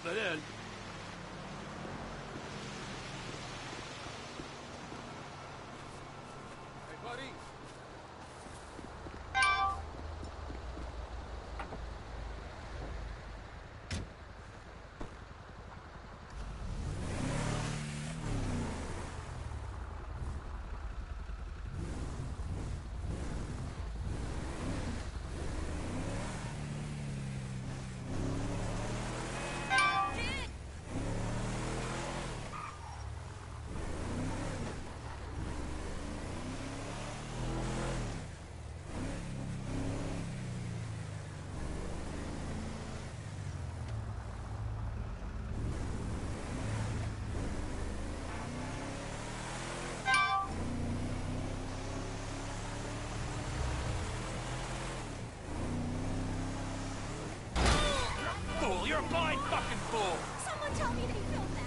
something in. Hey, buddy. Fool, you're a blind fucking fool! Someone tell me they filmed that.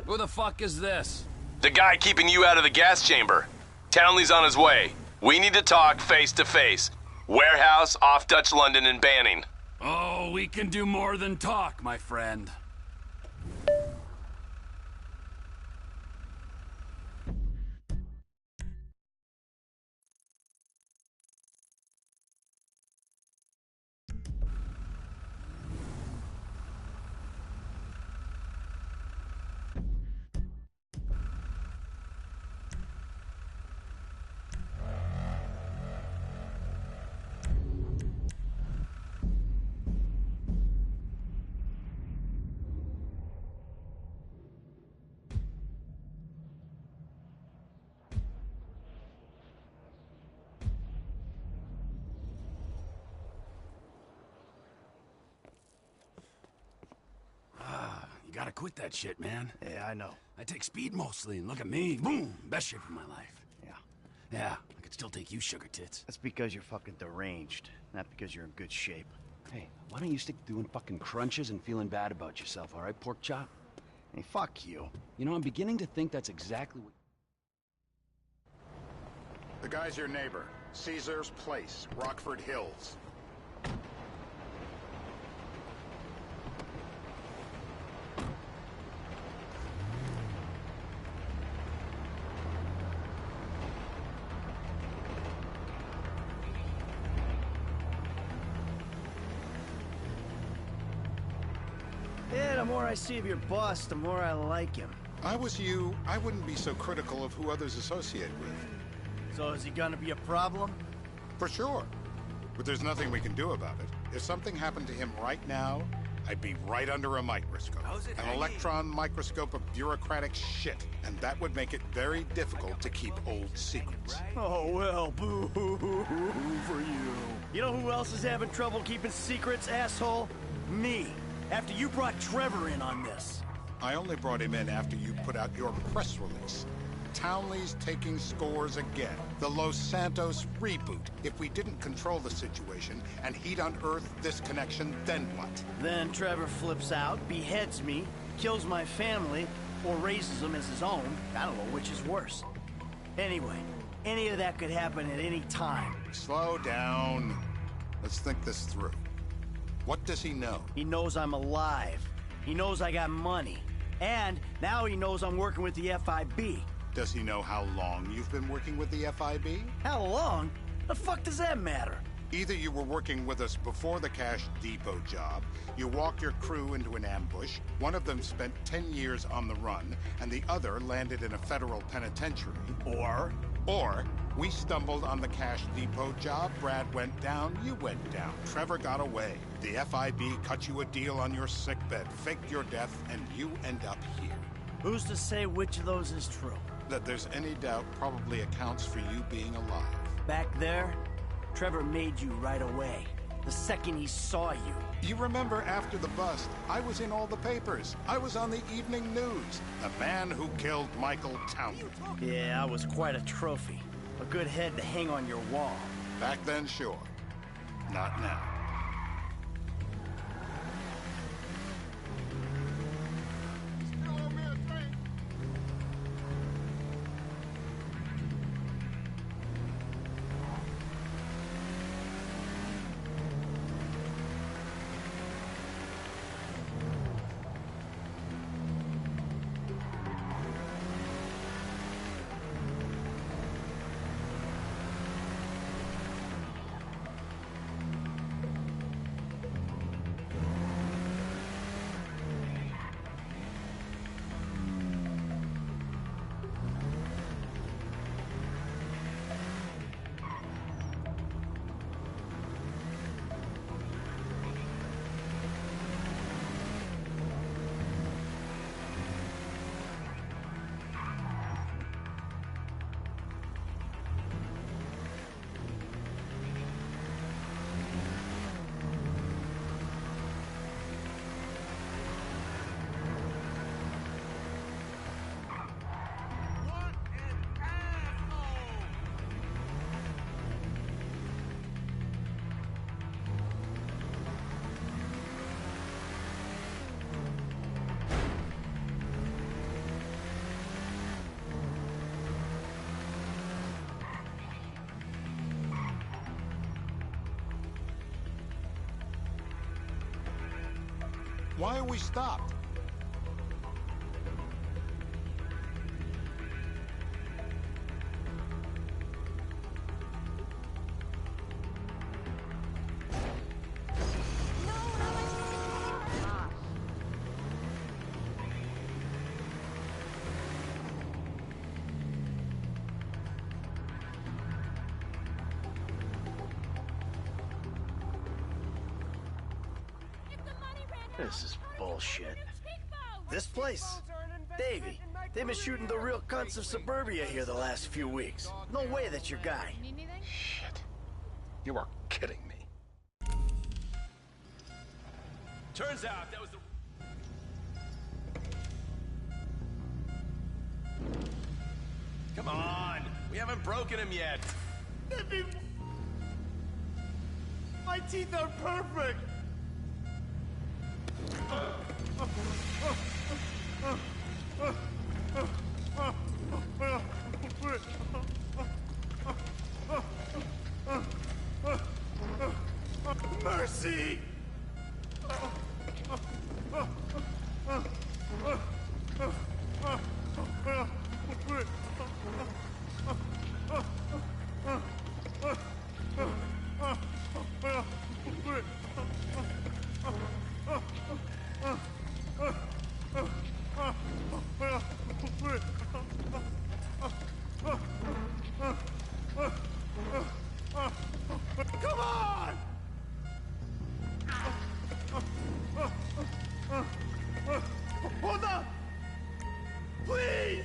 Who the fuck is this? The guy keeping you out of the gas chamber. Townley's on his way. We need to talk face to face. Warehouse off Dutch London and Banning. Oh, we can do more than talk, my friend. You gotta quit that shit, man. Yeah, I know. I take speed mostly, and look at me. Boom! Best shape of my life. Yeah. Yeah, I could still take you, sugar tits. That's because you're fucking deranged, not because you're in good shape. Hey, why don't you stick to doing fucking crunches and feeling bad about yourself, all right, pork chop? Hey, fuck you. You know, I'm beginning to think that's exactly what... The guy's your neighbor. Caesar's Place, Rockford Hills. Yeah, the more I see of your boss, the more I like him. I was you, I wouldn't be so critical of who others associate with. So is he gonna be a problem? For sure. But there's nothing we can do about it. If something happened to him right now, I'd be right under a microscope. An electron microscope of bureaucratic shit. And that would make it very difficult to keep old secrets. Oh, well, boo-hoo-hoo for you. You know who else is having trouble keeping secrets, asshole? Me. After you brought Trevor in on this. I only brought him in after you put out your press release. Townley's taking scores again. The Los Santos reboot. If we didn't control the situation and he'd unearthed this connection, then what? Then Trevor flips out, beheads me, kills my family, or raises them as his own. I don't know which is worse. Anyway, any of that could happen at any time. Slow down. Let's think this through. What does he know? He knows I'm alive. He knows I got money. And now he knows I'm working with the FIB. Does he know how long you've been working with the FIB? How long? The fuck does that matter? Either you were working with us before the Cash Depot job, you walked your crew into an ambush, one of them spent 10 years on the run, and the other landed in a federal penitentiary. Or we stumbled on the Cash Depot job, Brad went down, you went down. Trevor got away. The FIB cut you a deal on your sickbed, faked your death, and you end up here. Who's to say which of those is true? That there's any doubt probably accounts for you being alive. Back there, Trevor made you right away. The second he saw you. You remember after the bust, I was in all the papers. I was on the evening news. The man who killed Michael Townley. Yeah, I was quite a trophy. A good head to hang on your wall. Back then, sure. Not now. Why are we stopped? This is bullshit. This place? Davey, they've been shooting the real cunts of suburbia here the last few weeks. No way that's your guy. Shit. You are kidding me. Turns out that was the... Come on! We haven't broken him yet! My teeth are perfect! Mercy! Come on! Hold up! Please!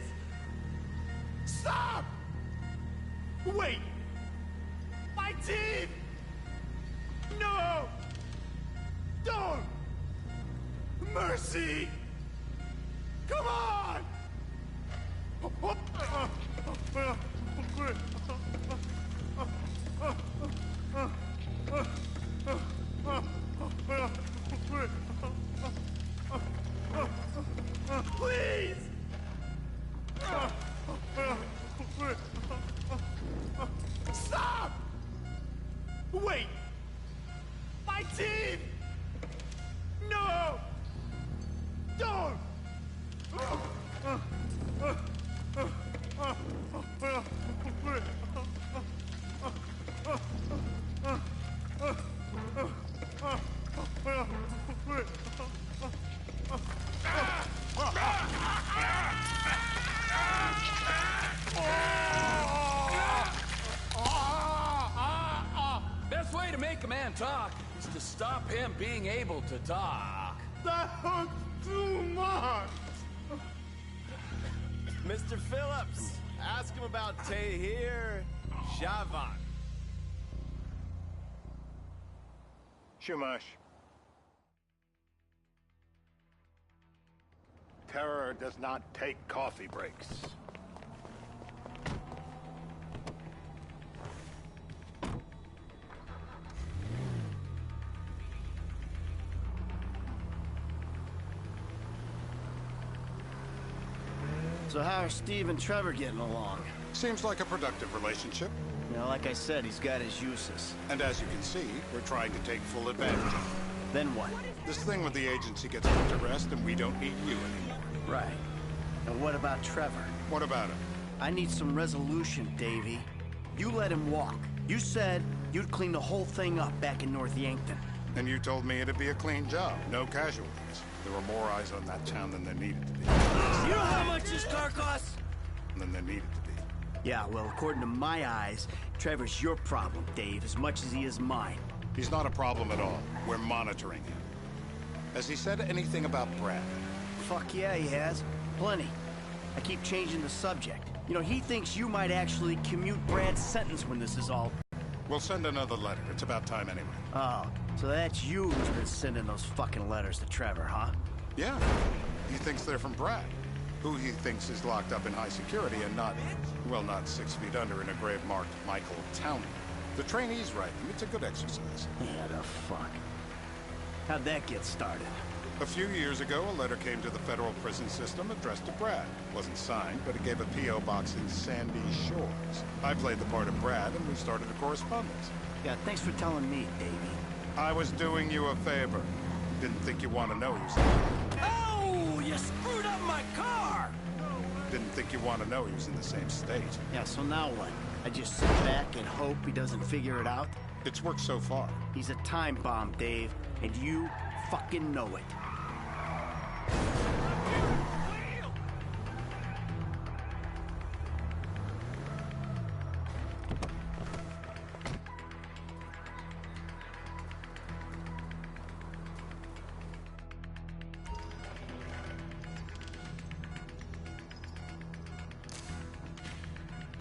Stop! Wait! My teeth! No! Don't! Mercy! Come on! Please! Stop! Wait! My teeth! No! Don't! Best way to make a man talk is to stop him being able to talk. That hurts too much! Mr. Phillips, ask him about Tahir Javan. Shumash. Terror does not take coffee breaks. So how are Steve and Trevor getting along? Seems like a productive relationship. You know, like I said, he's got his uses. And as you can see, we're trying to take full advantage of it. Then what? This thing with the agency gets put to rest and we don't need you anymore. Right. And what about Trevor? What about him? I need some resolution, Davey. You let him walk. You said you'd clean the whole thing up back in North Yankton. And you told me it'd be a clean job, no casualties. There were more eyes on that town than there needed to be. You know how much this car costs? Than there needed to be. Yeah, well, according to my eyes, Trevor's your problem, Dave, as much as he is mine. He's not a problem at all. We're monitoring him. Has he said anything about Brad? Fuck yeah, he has. Plenty. I keep changing the subject. You know, he thinks you might actually commute Brad's sentence when this is all... We'll send another letter. It's about time anyway. Oh, so that's you who's been sending those fucking letters to Trevor, huh? Yeah. He thinks they're from Brad, who he thinks is locked up in high security and not, well, not 6 feet under in a grave marked Michael Towney. The trainees write him. It's a good exercise. Yeah, the fuck. How'd that get started? A few years ago, a letter came to the federal prison system addressed to Brad. Wasn't signed, but it gave a P.O. box in Sandy Shores. I played the part of Brad, and we started a correspondence. Yeah, thanks for telling me, Davey. I was doing you a favor. Didn't think you want to know who's... Oh, you screwed up my car! Didn't think you want to know he was in the same state. Yeah, so now what? I just sit back and hope he doesn't figure it out? It's worked so far. He's a time bomb, Dave, and you fucking know it.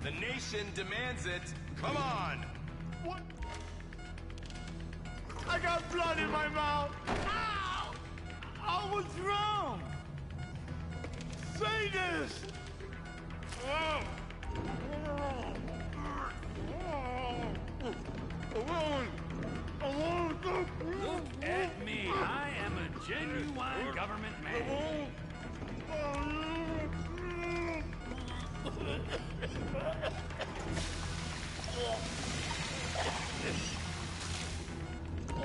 The nation demands it. Come on! What? I got blood in my mouth. Ow! Oh, what's wrong? Say this! Oh. Look at me. I am a genuine government man.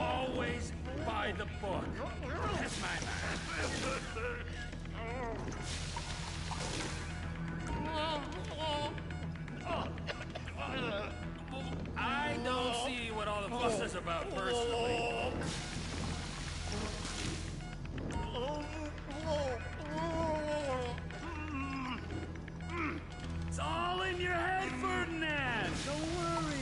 Always by the book. That's my man. I don't see what all the fuss is about personally. It's all in your head, Ferdinand. Don't worry.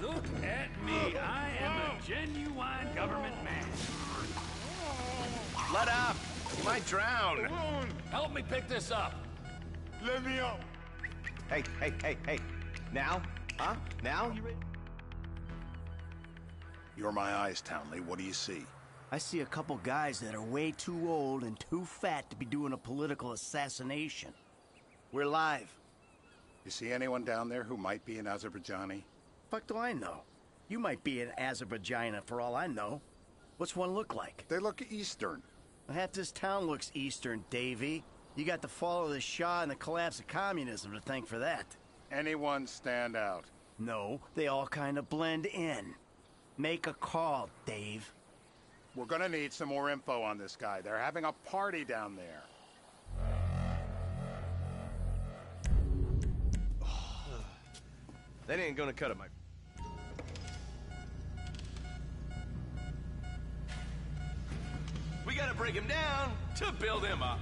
Look at me. I am a genuine government man. Let up! You might drown. Help me pick this up. Let me out. Hey. Now? Huh? Now? You ready? You're my eyes, Townley. What do you see? I see a couple guys that are way too old and too fat to be doing a political assassination. We're live. You see anyone down there who might be an Azerbaijani? Fuck do I know? You might be an Azerbaijani for all I know. What's one look like? They look Eastern. Half this town looks Eastern, Davy. You got the fall of the Shah and the collapse of communism to thank for that. Anyone stand out? No, they all kind of blend in. Make a call, Dave. We're gonna need some more info on this guy. They're having a party down there. That ain't gonna cut it, my... We gotta break him down to build him up.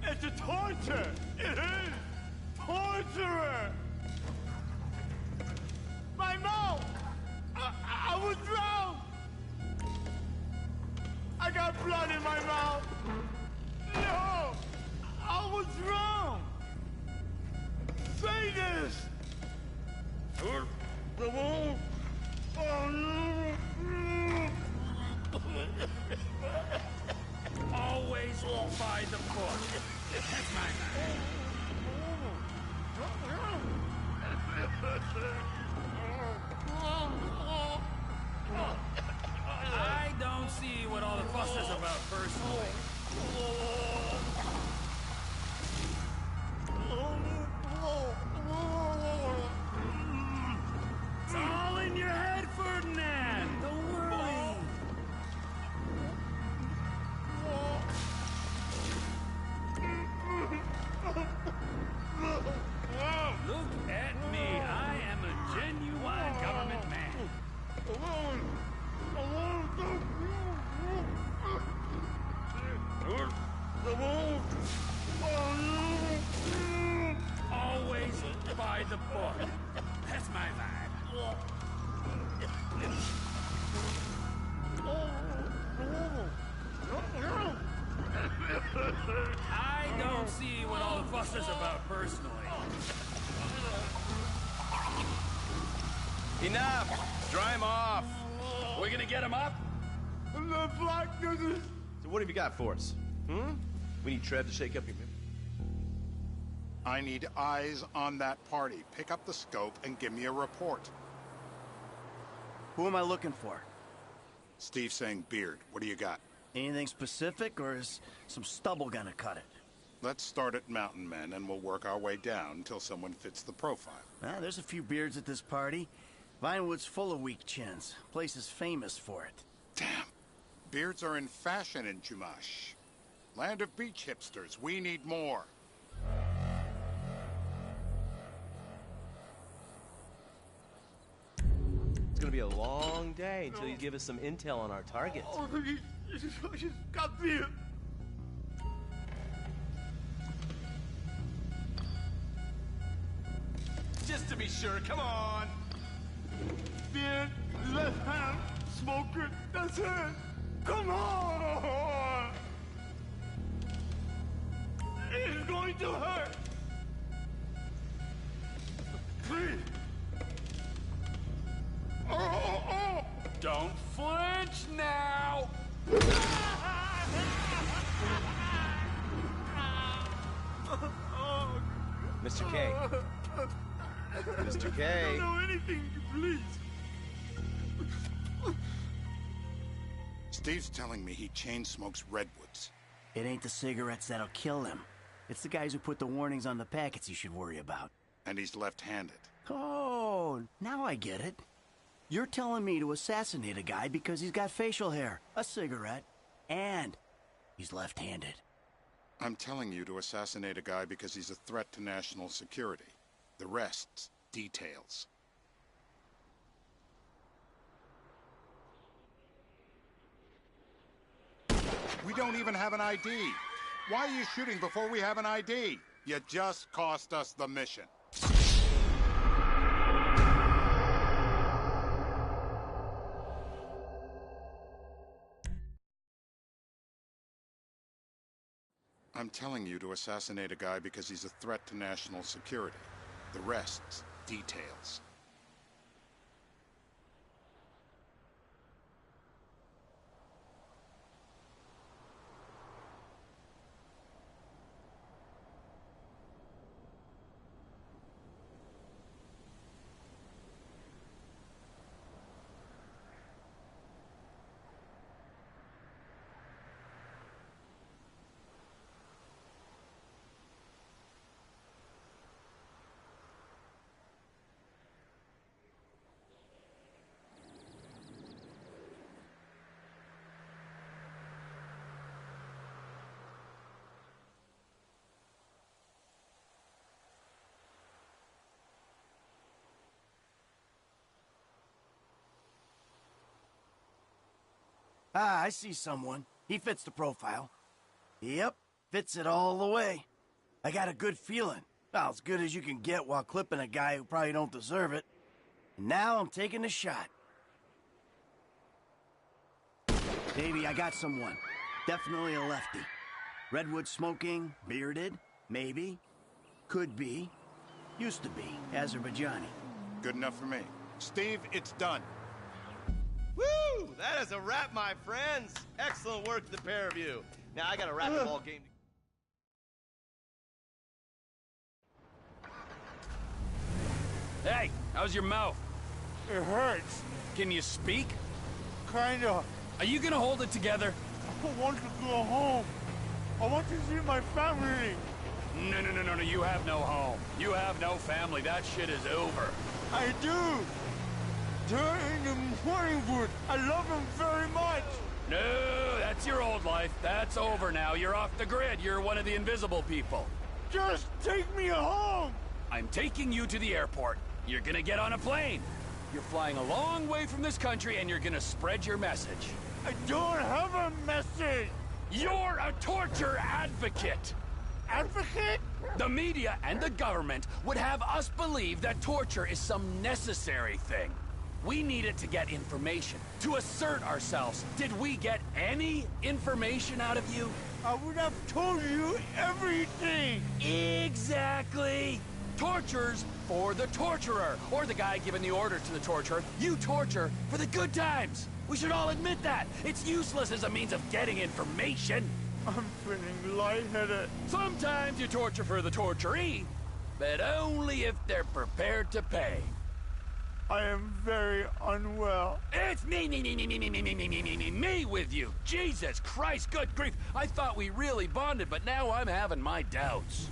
It's a torture. It is torture. My mouth. I was drowned. I got blood in my mouth. No, I was drowned. Say this. Always by the book. That's my man. I don't see what all the fuss is about personally. It's all in your head, Ferdinand. Don't worry. Look at me. I am a genuine government man. Always by the book. That's my vibe. I don't see what all the fuss is about personally. Enough! Dry him off! We're gonna get him up? The blackness is... So what have you got for us? We need Trev to shake up your... I need eyes on that party. Pick up the scope and give me a report. Who am I looking for? Steve saying beard. What do you got? Anything specific, or is some stubble gonna cut it? Let's start at Mountain Men, and we'll work our way down until someone fits the profile. There's a few beards at this party. Vinewood's full of weak chins. Place is famous for it. Damn. Beards are in fashion in Chumash. Land of beach hipsters. We need more. It's gonna be a long day until you give us some intel on our targets. Oh, he's got beard. Just to be sure, come on! Beard, left hand, smoker, that's it. Come on! It's going to hurt. Please. Oh. Don't flinch now! Mr. K. Mr. K. I don't know anything, please. Steve's telling me he chain smokes redwoods. It ain't the cigarettes that'll kill him. It's the guys who put the warnings on the packets you should worry about. And he's left-handed. Oh, now I get it. You're telling me to assassinate a guy because he's got facial hair, a cigarette, and he's left-handed. I'm telling you to assassinate a guy because he's a threat to national security. The rest's details. We don't even have an ID. Why are you shooting before we have an ID? You just cost us the mission. I'm telling you to assassinate a guy because he's a threat to national security. The rest's details. I see someone. He fits the profile. Yep, fits it all the way. I got a good feeling. Well, as good as you can get while clipping a guy who probably don't deserve it. And now I'm taking a shot. Baby, I got someone. Definitely a lefty. Redwood smoking, bearded, maybe. Could be. Used to be, Azerbaijani. Good enough for me. Steve, it's done. Woo! That is a wrap, my friends. Excellent work to the pair of you. Now I got a racquetball game. Hey, how's your mouth? It hurts. Can you speak? Kinda. Are you gonna hold it together? I want to go home. I want to see my family. No, you have no home. You have no family. That shit is over. I do. They're in the Morningwood. I love them very much. No, that's your old life. That's over now. You're off the grid. You're one of the invisible people. Just take me home. I'm taking you to the airport. You're gonna get on a plane. You're flying a long way from this country and you're gonna spread your message. I don't have a message. You're a torture advocate. Advocate? The media and the government would have us believe that torture is some necessary thing. We need it to get information, to assert ourselves. Did we get any information out of you? I would have told you everything. Exactly. Torture's for the torturer, or the guy giving the order to the torturer. You torture for the good times. We should all admit that. It's useless as a means of getting information. I'm feeling lightheaded. Sometimes you torture for the torturee, but only if they're prepared to pay. I am very unwell. It's me with you. Jesus Christ, good grief. I thought we really bonded, but now I'm having my doubts.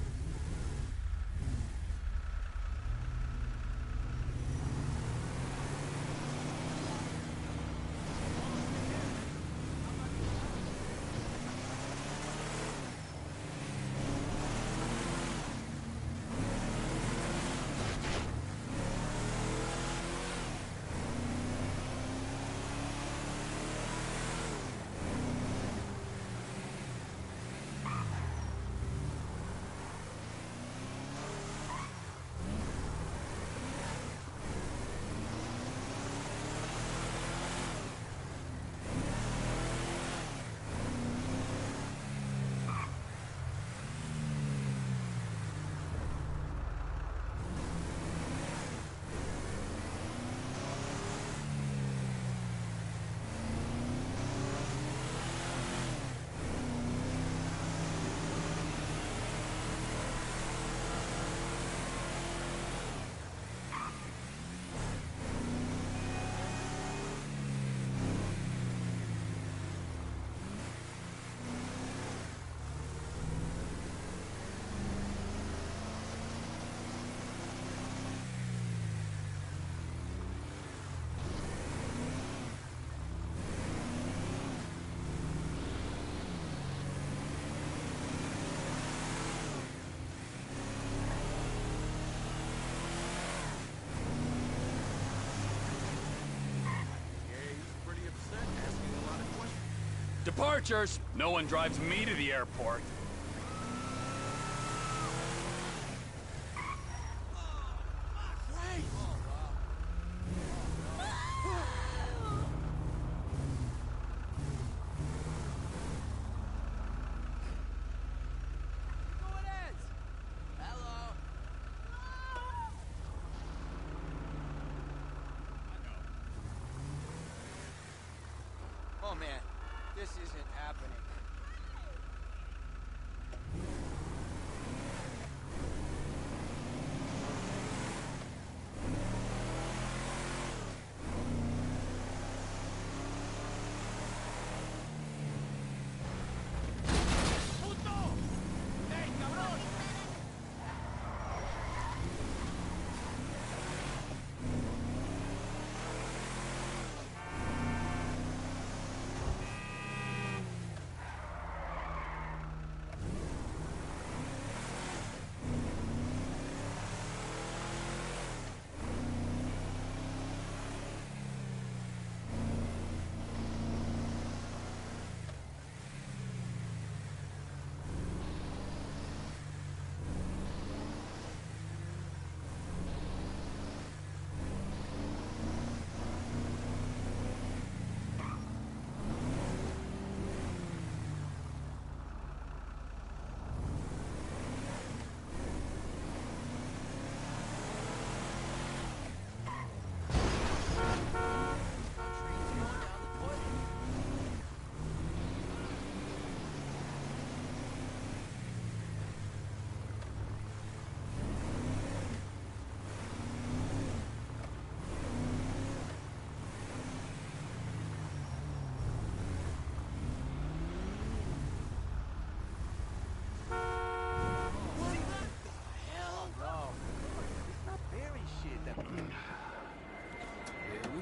Departures! No one drives me to the airport. Oh man, this isn't happening.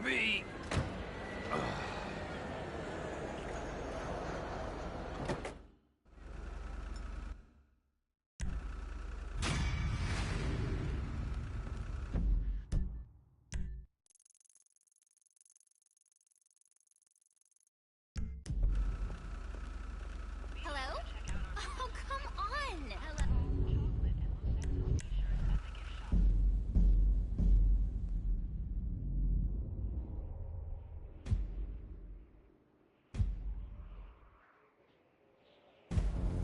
Me. Hello? Oh, come on!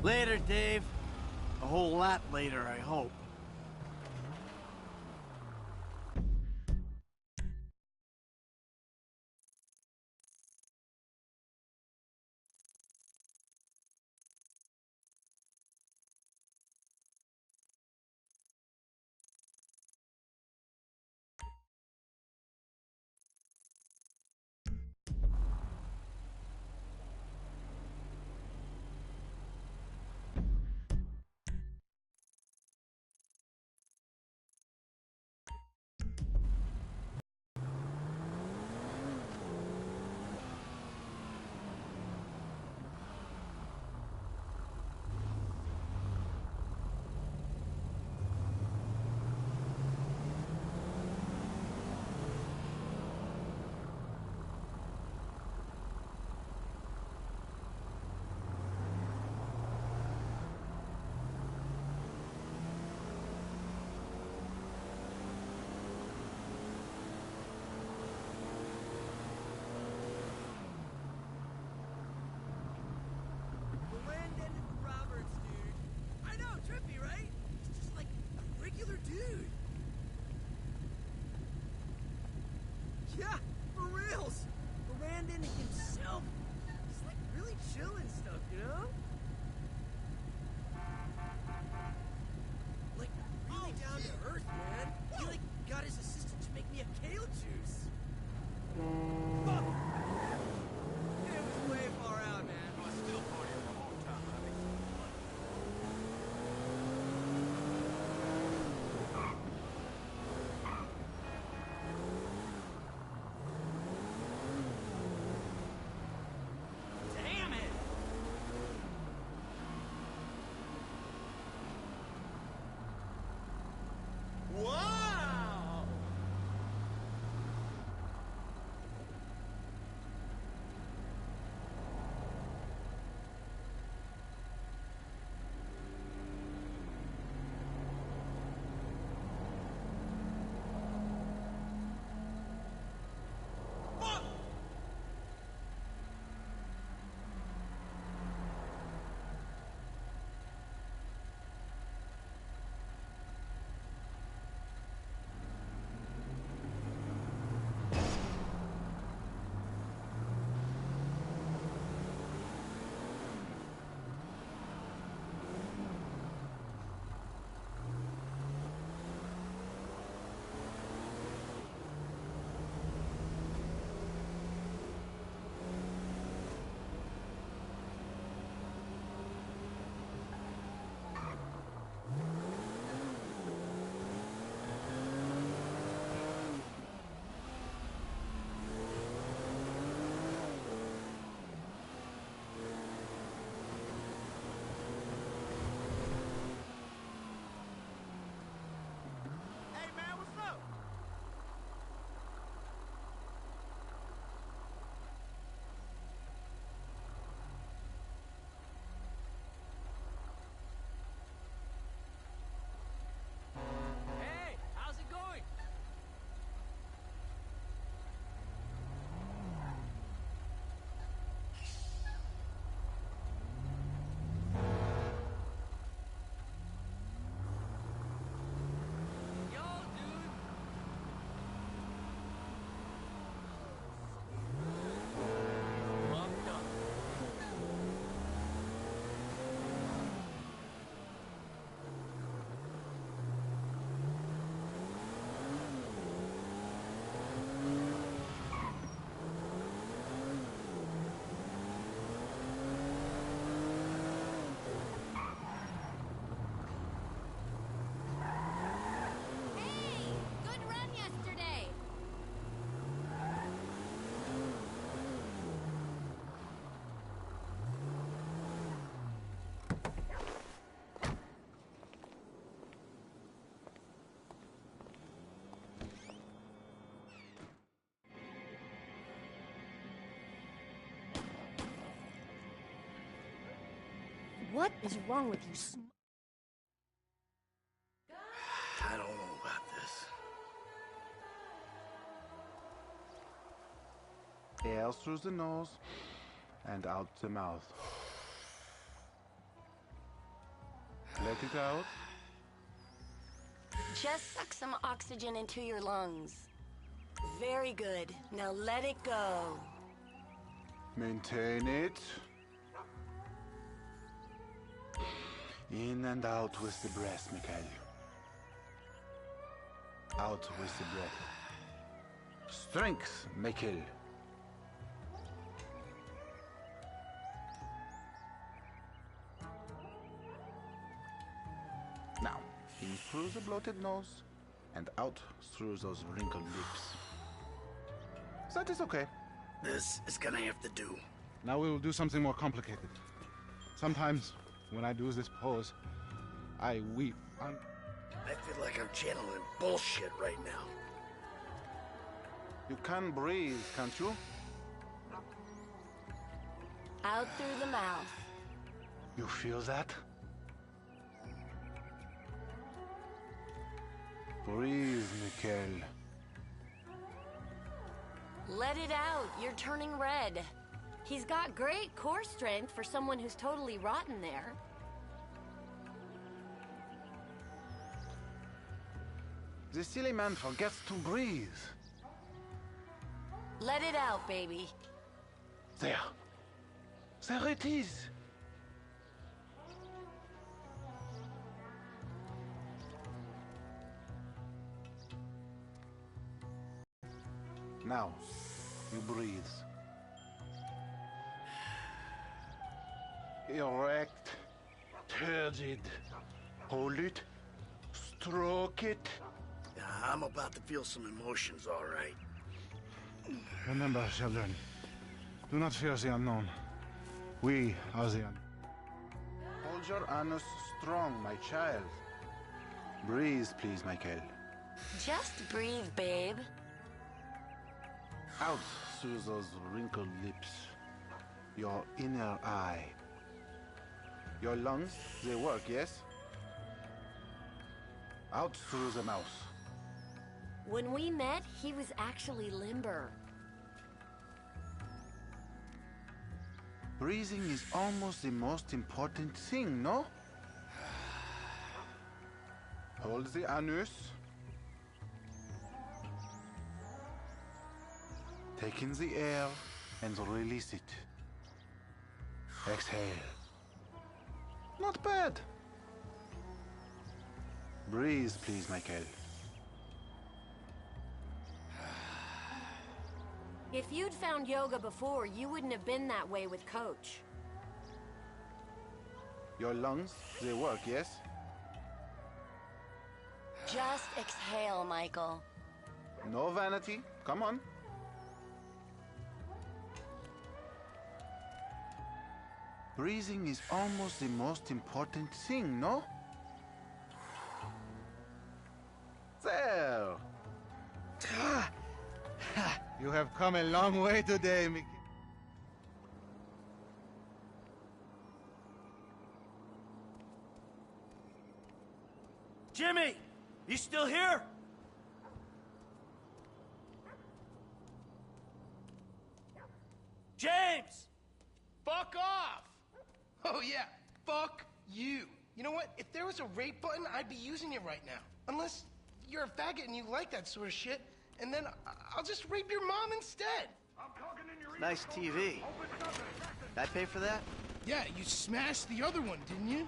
Later, Dave. A whole lot later, I hope. Yeah, for reals. Brandon himself. He's like really chill and stuff, you know? Like really down to earth, man. He like got his assistant to make me a kale juice. Fuck! It was way far out, man. But still party at the hometown, honey. Damn it! Wow! Fuck! Hey man, what's up? Hey, how's it going? Yo, dude. Bumped up. Hey, good run yesterday. What is wrong with you? I don't know about this. Air through the nose and out the mouth. Let it out. Just suck some oxygen into your lungs. Very good. Now let it go. Maintain it. In and out with the breath, Mikhail. Out with the breath. Strength, Mikhail. Now, in through the bloated nose and out through those wrinkled lips. That is okay. This is gonna have to do. Now we will do something more complicated. Sometimes, when I do this pose, I weep. I feel like I'm channeling bullshit right now. You can breathe, can't you? Out through the mouth. You feel that? Breathe, Mikhail. Let it out. You're turning red. He's got great core strength for someone who's totally rotten there. The silly man forgets to breathe. Let it out, baby. There. There it is. Now, you breathe. Erect, turgid. Hold it. Stroke it. I'm about to feel some emotions, all right. Remember, children, do not fear the unknown. We are the unknown. Hold your anus strong, my child. Breathe, please, Michael. Just breathe, babe. Out through those wrinkled lips. Your inner eye. Your lungs, they work, yes? Out through the mouth. When we met, he was actually limber. Breathing is almost the most important thing, no? Hold the anus. Take in the air and release it. Exhale. Not bad. Breathe, please, Michael. If you'd found yoga before, you wouldn't have been that way with Coach. Your lungs, they work, yes? Just exhale, Michael. No vanity. Come on. Breathing is almost the most important thing, no? There. You have come a long way today, Mickey. Jimmy! You still here? James! Fuck off! Oh yeah, fuck you. You know what? If there was a rape button, I'd be using it right now. Unless you're a faggot and you like that sort of shit, and then I'll just rape your mom instead. Nice TV. Did I pay for that? Yeah, you smashed the other one, didn't you?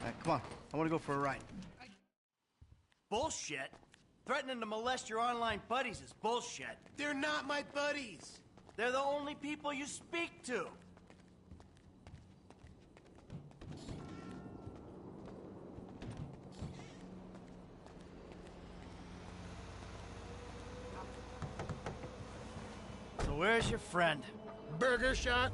All right, come on. I want to go for a ride. Bullshit? Threatening to molest your online buddies is bullshit. They're not my buddies. They're the only people you speak to. So where's your friend? Burger shot?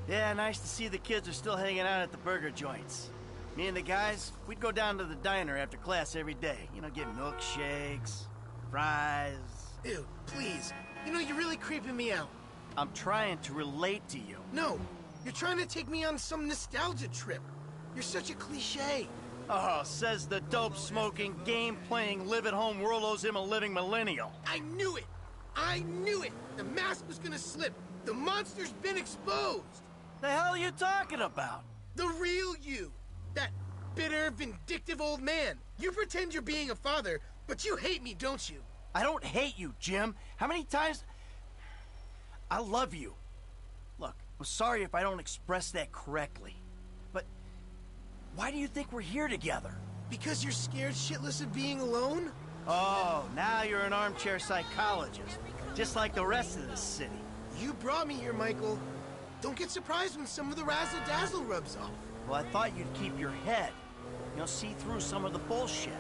Yeah, nice to see the kids are still hanging out at the burger joints. Me and the guys, we'd go down to the diner after class every day. You know, get milkshakes, fries. Ew, please. You know, you're really creeping me out. I'm trying to relate to you. No, you're trying to take me on some nostalgia trip. You're such a cliche. Oh, says the dope-smoking, game-playing, live-at-home world owes him a living millennial. I knew it! I knew it! The mask was gonna slip. The monster's been exposed. The hell are you talking about? The real you. That bitter, vindictive old man. You pretend you're being a father, but you hate me, don't you? I don't hate you, Jim. How many times... I love you. Look, I'm sorry if I don't express that correctly. But why do you think we're here together? Because you're scared shitless of being alone? Oh, now you're an armchair psychologist. Just like the rest of the city. You brought me here, Michael. Don't get surprised when some of the razzle-dazzle rubs off. Well, I thought you'd keep your head. You know, see through some of the bullshit.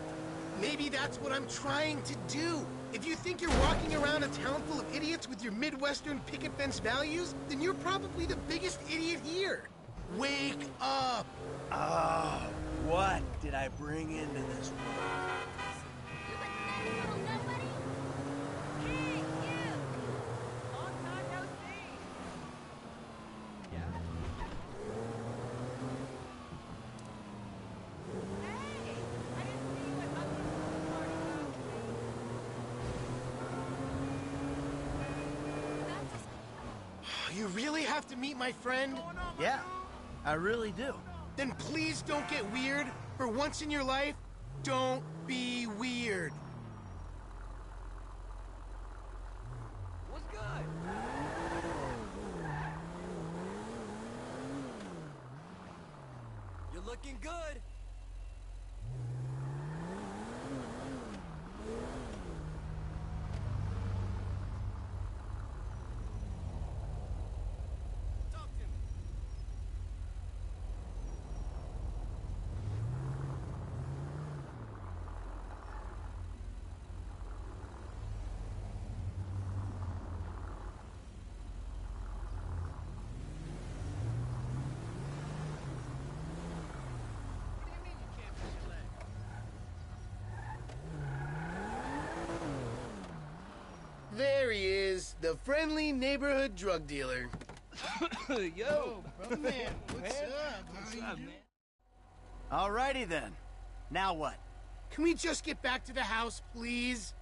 Maybe that's what I'm trying to do. If you think you're walking around a town full of idiots with your Midwestern picket fence values, then you're probably the biggest idiot here. Wake up! Oh, what did I bring into this world? You really have to meet my friend? Yeah, I really do. Then please don't get weird. For once in your life, don't be weird. Looking good. Talk to me. There he is, the friendly neighborhood drug dealer. Yo, brother man, what's up, man? Alrighty then. Now what? Can we just get back to the house, please?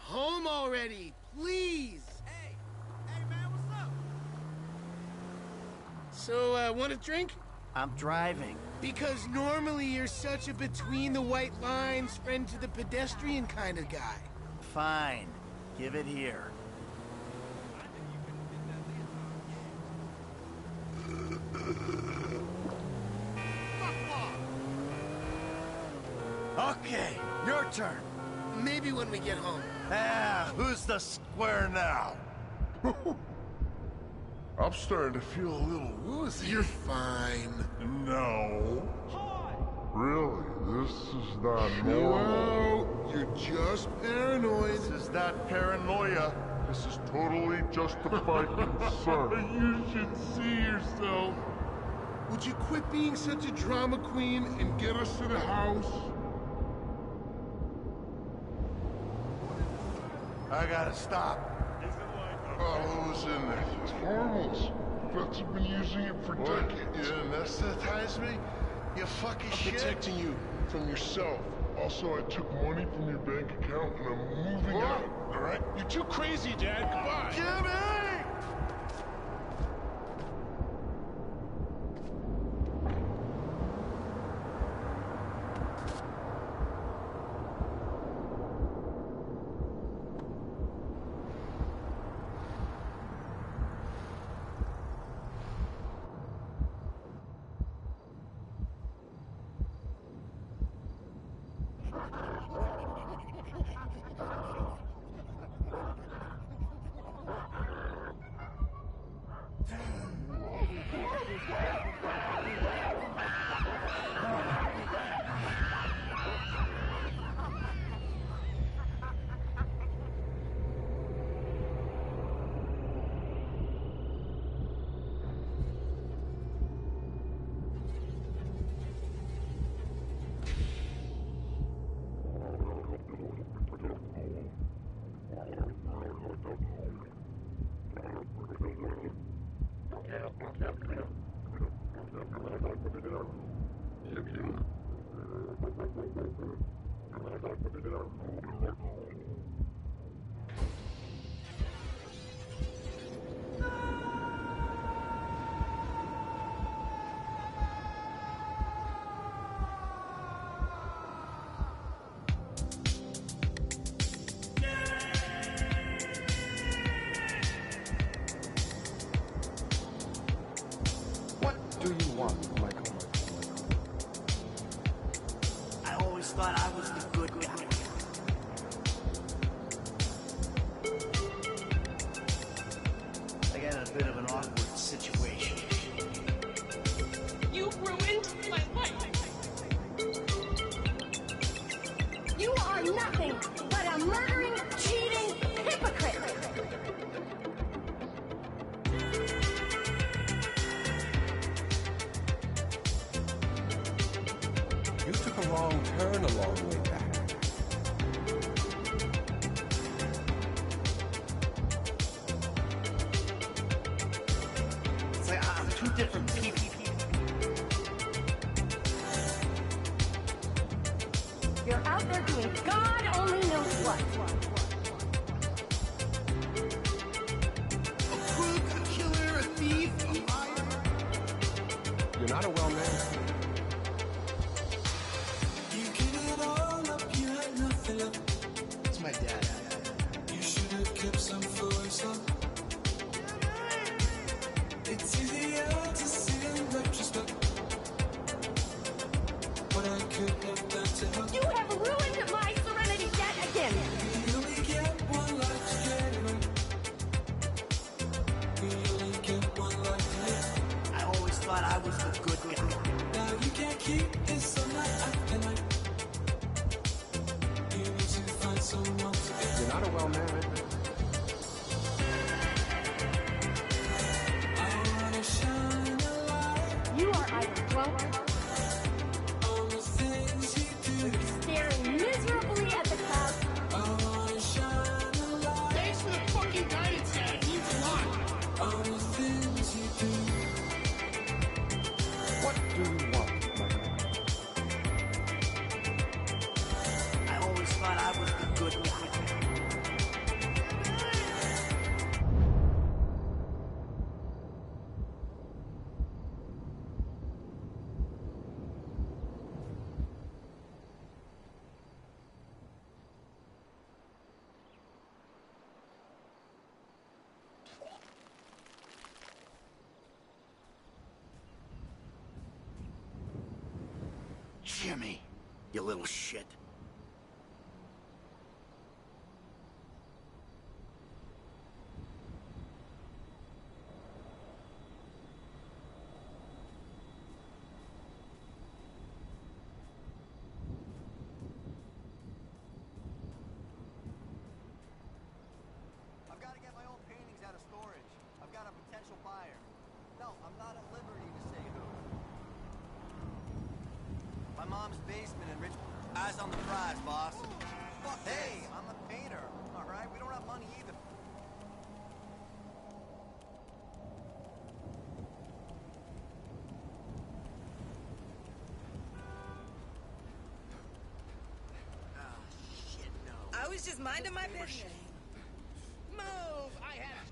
Home already, please. Hey, man, what's up? So, want a drink? I'm driving. Because normally you're such a between the white lines, friend to the pedestrian kind of guy. Fine. Give it here. Okay, your turn. Maybe when we get home. Ah, who's the square now? I'm starting to feel a little woozy. You're fine. No. Really? This is not normal. No, you're just paranoid. This is not paranoia. This is totally justified concern. You should see yourself. Would you quit being such a drama queen and get us to the house? I gotta stop. Oh, who's in there? It's harmless. Vets have been using it for decades. You anesthetize me? You fucking shit. Protecting you from yourself. Also, I took money from your bank account and I'm moving out, alright? You're too crazy, Dad. Goodbye. Jimmy! Do you want, Michael? I always thought I was the good guy. I got in a bit of an awkward situation. You ruined my life. You are nothing but a murdering, cheating hypocrite. You took a wrong turn a long way back. It's like I'm two different people. You're out there doing God only knows what. A crook, a killer, a thief, a liar. You're not a well man. my dad. You should have kept some for yourself. It's easier to see in retrospect what I could have done to help. You have ruined my serenity yet again. We only get one life to get it right. We only get one life to live. I always thought I was the good guy. Now you can't keep this on night after night. You need to find someone to get. You're not a well-married. I wanna shine a light You are either drunk on the things you do. or staring miserably at the clouds. I wanna shine a light Thanks for the fucking guidance, Dad. It means a lot. on the things you do. What do you want, my man? I always thought I was the good guy. Jimmy, you little shit. I've got to get my old paintings out of storage. I've got a potential buyer. No, I'm not at liberty to say who. My mom's basement in Richmond. Eyes on the prize, boss. Hey, I'm a painter. All right, we don't have money either. Shit, no. I was just minding my business. Move! I have.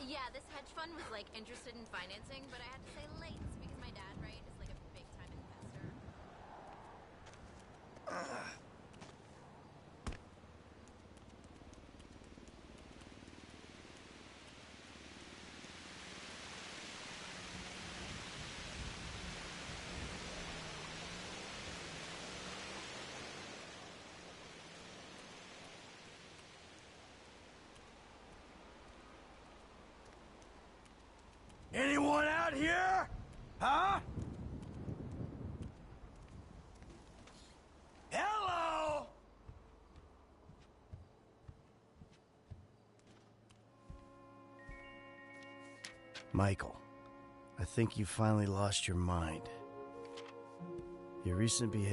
Yeah, this hedge fund was like interested in financing, but I had to say late because my dad, right, is like a big time investor. Anyone out here? Huh? Hello? Michael, I think you finally lost your mind. Your recent behavior